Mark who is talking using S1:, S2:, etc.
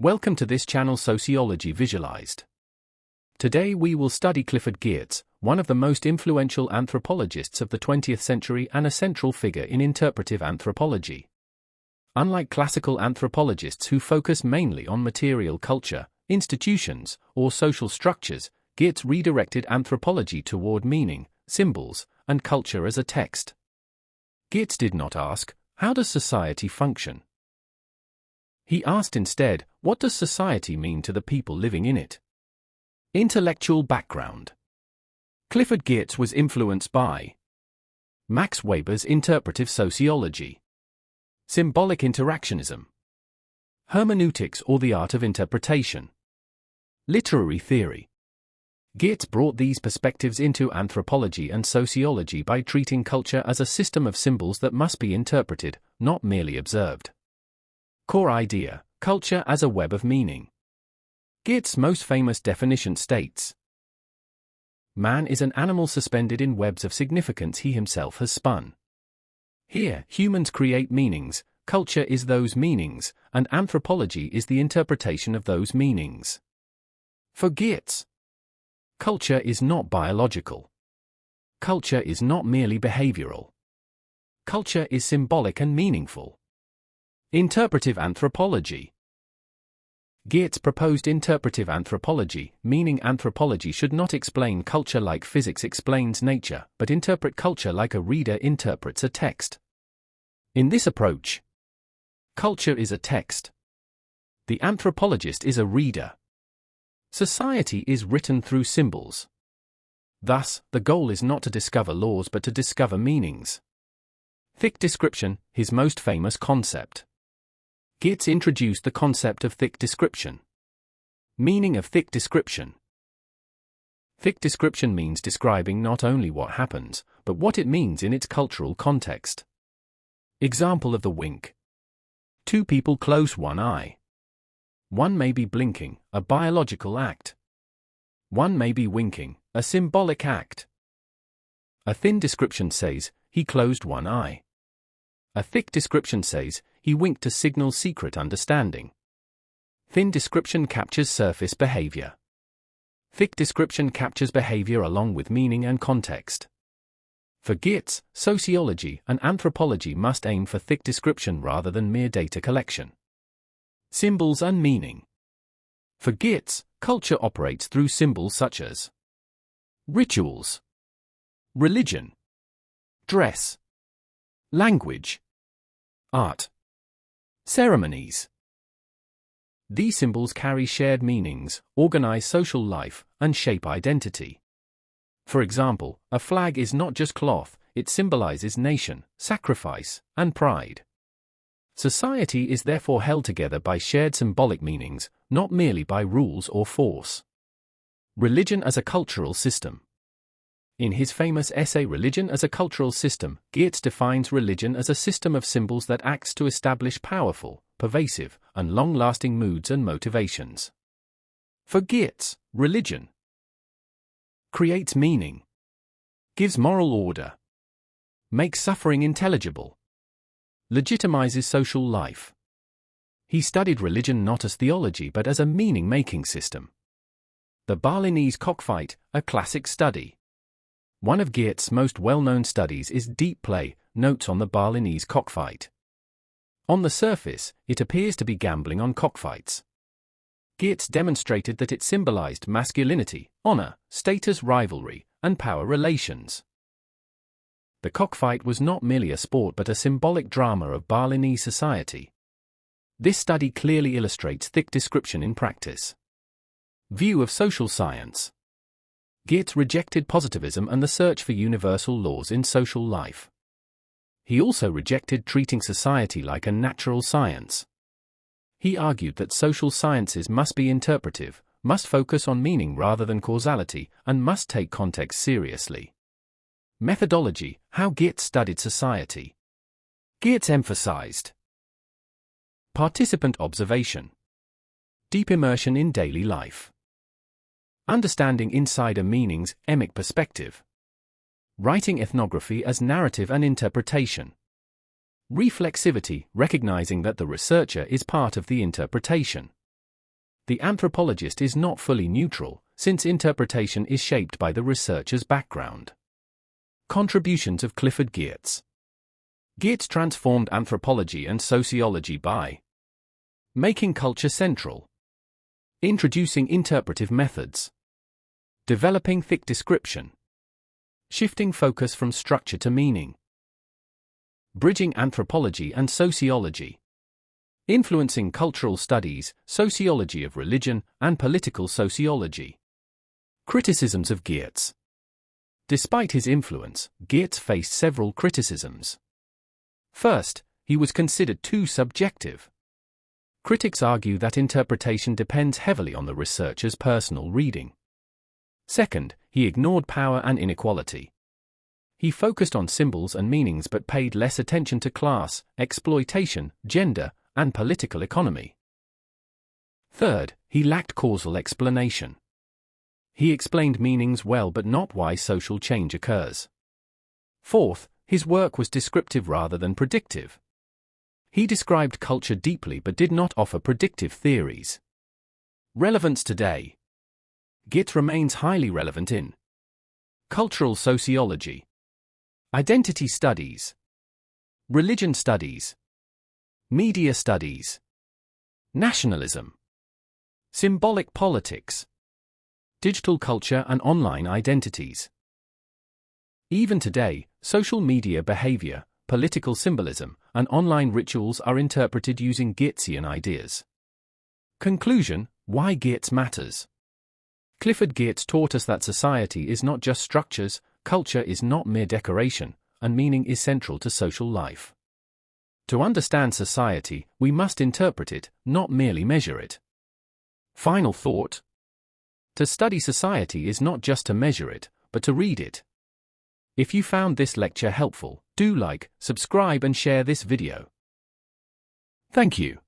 S1: Welcome to this channel Sociology Visualized. Today we will study Clifford Geertz, one of the most influential anthropologists of the 20th century and a central figure in interpretive anthropology. Unlike classical anthropologists who focus mainly on material culture, institutions, or social structures, Geertz redirected anthropology toward meaning, symbols, and culture as a text. Geertz did not ask, "How does society function?" He asked instead, "What does society mean to the people living in it?" Intellectual background. Clifford Geertz was influenced by Max Weber's Interpretive Sociology, Symbolic Interactionism, Hermeneutics or the Art of Interpretation, Literary Theory. Geertz brought these perspectives into anthropology and sociology by treating culture as a system of symbols that must be interpreted, not merely observed. Core idea: culture as a web of meaning. Geertz's most famous definition states, "Man is an animal suspended in webs of significance he himself has spun." Here, humans create meanings, culture is those meanings, and anthropology is the interpretation of those meanings. For Geertz, culture is not biological. Culture is not merely behavioral. Culture is symbolic and meaningful. Interpretive anthropology. Geertz proposed interpretive anthropology, meaning anthropology should not explain culture like physics explains nature, but interpret culture like a reader interprets a text. In this approach, culture is a text. The anthropologist is a reader. Society is written through symbols. Thus, the goal is not to discover laws but to discover meanings. Thick description, his most famous concept. Geertz introduced the concept of thick description. Meaning of thick description. Thick description means describing not only what happens, but what it means in its cultural context. Example of the wink. Two people close one eye. One may be blinking, a biological act. One may be winking, a symbolic act. A thin description says, he closed one eye. A thick description says, he winked to signal secret understanding. Thin description captures surface behavior. Thick description captures behavior along with meaning and context. For Geertz, sociology and anthropology must aim for thick description rather than mere data collection. Symbols and meaning. For Geertz, culture operates through symbols such as rituals, religion, dress, language, art, ceremonies. These symbols carry shared meanings, organize social life, and shape identity. For example, a flag is not just cloth, it symbolizes nation, sacrifice, and pride. Society is therefore held together by shared symbolic meanings, not merely by rules or force. Religion as a cultural system. In his famous essay Religion as a Cultural System, Geertz defines religion as a system of symbols that acts to establish powerful, pervasive, and long-lasting moods and motivations. For Geertz, religion creates meaning, gives moral order, makes suffering intelligible, legitimizes social life. He studied religion not as theology but as a meaning-making system. The Balinese Cockfight, a classic study. One of Geertz's most well-known studies is Deep Play, Notes on the Balinese Cockfight. On the surface, it appears to be gambling on cockfights. Geertz demonstrated that it symbolized masculinity, honor, status, rivalry, and power relations. The cockfight was not merely a sport but a symbolic drama of Balinese society. This study clearly illustrates thick description in practice. View of social science. Geertz rejected positivism and the search for universal laws in social life. He also rejected treating society like a natural science. He argued that social sciences must be interpretive, must focus on meaning rather than causality, and must take context seriously. Methodology: how Geertz studied society. Geertz emphasized participant observation, deep immersion in daily life, understanding insider meanings, emic perspective, writing ethnography as narrative and interpretation, reflexivity, recognizing that the researcher is part of the interpretation, The anthropologist is not fully neutral, since interpretation is shaped by the researcher's background. Contributions of Clifford Geertz. Geertz transformed anthropology and sociology by making culture central, introducing interpretive methods, developing thick description, shifting focus from structure to meaning, bridging anthropology and sociology, influencing cultural studies, sociology of religion, and political sociology. Criticisms of Geertz. Despite his influence, Geertz faced several criticisms. First, he was considered too subjective. Critics argue that interpretation depends heavily on the researcher's personal reading. Second, he ignored power and inequality. He focused on symbols and meanings but paid less attention to class, exploitation, gender, and political economy. Third, he lacked causal explanation. He explained meanings well but not why social change occurs. Fourth, his work was descriptive rather than predictive. He described culture deeply but did not offer predictive theories. Relevance today. Geertz remains highly relevant in cultural sociology, identity studies, religion studies, media studies, nationalism, symbolic politics, digital culture and online identities. Even today, social media behavior, political symbolism, and online rituals are interpreted using Geertzian ideas. Conclusion: why Geertz matters. Clifford Geertz taught us that society is not just structures, culture is not mere decoration, and meaning is central to social life. To understand society, we must interpret it, not merely measure it. Final thought: to study society is not just to measure it, but to read it. If you found this lecture helpful, do like, subscribe and share this video. Thank you.